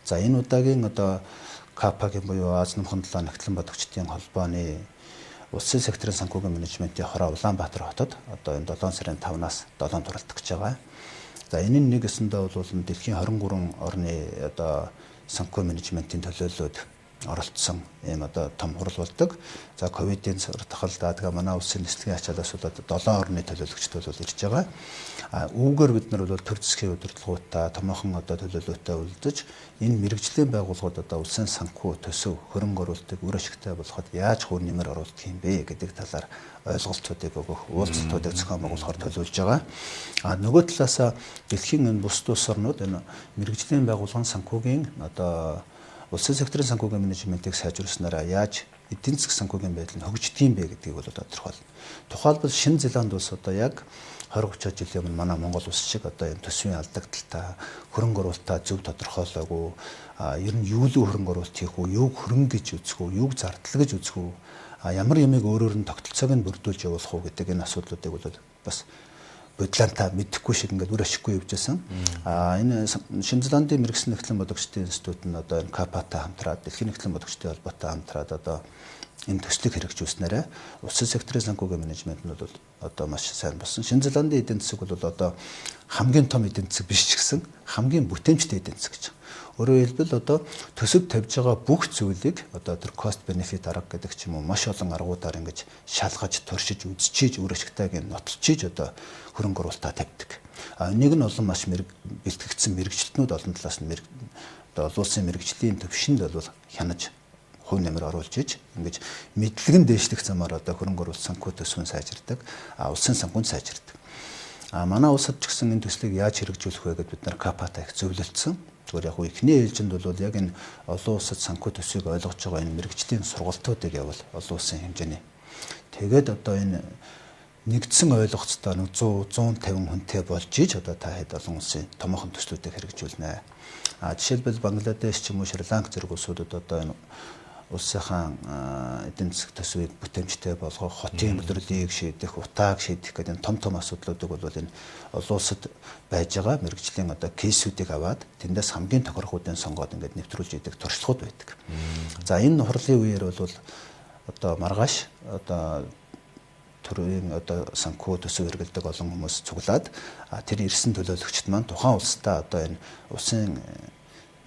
За энэ удаагийн одоо КАПАгийн буюу Аз нутгийн 7 нэгтлэн бодогчдын холбооны улсын секторын санхүүгийн менежментийн хороо Улаанбаатар хотод одоо энэ 7 сарын 5-наас 7 туралдах гэж байгаа. За энэ нь нэгэсэндээ бол дэлхийн 23 орны одоо санхүү менежментийн төлөөллөд оролцсон ийм одоо том хурал болдог. За ковидын сартахал даадгаа манай улсын нислэгийн ачаалаас болоод 7 орны төлөөлөгчд бол ирж байгаа. Үүгээр бид нар бол төр засгийн удирдлагуудаа томоохон одоо төлөөлөлтөд үлдэж энэ мэрэгжлийн байгууллагууд одоо улсын санхүү төсөв хөрөнгө оруулалтыг үр ашигтай болгоход яаж хөөр нэмэр оруулах юм бэ гэдэг талаар ойлголтуудыг өгөх, уулзалтуудыг зохион байгуулахаар төлөвлөж байгаа. Нөгөө талаасаа дэлхийн энэ бус улс орнууд энэ мэрэгжлийн байгууллагын санхүүгийн одоо улсын секторын санхүүгийн менежментийг сайжруулснараа яаж эдийн засгийн санхүүгийн байдал нь хөгждөг юм бэ гэдгийг бол тодорхойлно. Тухайлбал Шинэ Зеланд улс одоо яг 20-30 жилийн өмнө манай Монгол улс шиг одоо юм төсвийн алдагдaltaа хөрөнгө оруулалтаа зөв тодорхойлоогүй ер нь юу л хөрөнгө оруулалт хийх үү, юуг хөрөнгө гэж үзэх үү, юуг зардал гэж үзэх үү, ямар ямиг өөрөөр нь тогтолцоог нь бүрдүүлж явуулах уу гэдэг энэ асуудлуудыг бол бас бодлоонтаа мэдэхгүй шиг ингээд үр ашиггүй явжсэн. Энэ Шинэ Зеландын мэрэгсэн нэгтлэн бодогчдын институт нь одоо энэ КАПАтай хамтраад дэлхийн нэгтлэн бодогчдын холбоотой хамтраад одоо энэ төслийг хэрэгжүүлснээрээ улсын секторын санхүүгийн менежмент нь бол одоо маш сайн болсон. Шинэ Зеландын эдийн засаг бол одоо хамгийн том эдийн засаг биш ч гэсэн хамгийн бүтээмжтэй эдийн засаг гэж. Өөрөөр хэлбэл одоо төсөв тавьж байгаа бүх зүйлийг одоо тэр cost benefit арга гэдэг ч юм уу маш олон аргуудаар ингэж шалгаж, туршиж, үзчихийж, үр ашигтайг нь нотолчиж одоо хөрөнгө оруулалтаа тавьдаг. Нэг нь олон маш бэлтгэгдсэн мэрэгчлэтнүүд олон талаас нь одоо улсын мэрэгжлийн төвшөнд бол хянаж хувь нэмэр оруулж иж ингэж мэдлэгэн дээшлэх замаар одоо хөрөнгө оруулалт санхүү төсвийн сайжирдаг, улсын санхүүнд сайжирдаг. Манай улсад ч гэсэн энэ төслийг яаж хэрэгжүүлэх вэ гэдээ бид нар КАПАтай их зөвлөлдсөн. Зүгээр яг эхний ээлжинд бол яг энэ олон улсад санхүү төсвийг ойлгож байгаа энэ мэрэгжлийн сургалтуудыг явал олон улсын хэмжээний. Тэгээд одоо энэ нэгдсэн ойлголцтой 100 150 хүнтэй болж иж одоо та хэд олон улсын томоохон төслүүдийг хэрэгжүүлнэ. Жишээлбэл Бангладеш ч юм уу Шри-Ланк зэрэг улсуудад одоо энэ улсынхаа эдийн засаг төсвийг бүтээмжтэй болгох, хотын өдөрлийг шийдэх, утааг шийдэх гэдэг том асуудлуудыг бол энэ олон улсад байж байгаа мэрэгжлийн одоо кейсүүдийг аваад тэндээс хамгийн тохирохуудын сонгоод ингээд нэвтрүүлж идэг туршлагууд байдаг. За энэ хурлын үеэр бол одоо маргааш одоо төрийн одоо санхүү төсөв хэрэгэлдэг олон хүмүүс цуглаад тэр ирсэн төлөөлөгчд маань тухайн улстай одоо энэ улсын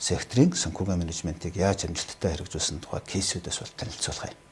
секторын санхүүгийн менежментийг яаж амжилттай хэрэгжүүлсэн тухай кейсүүдээс бол танилцуулах юм.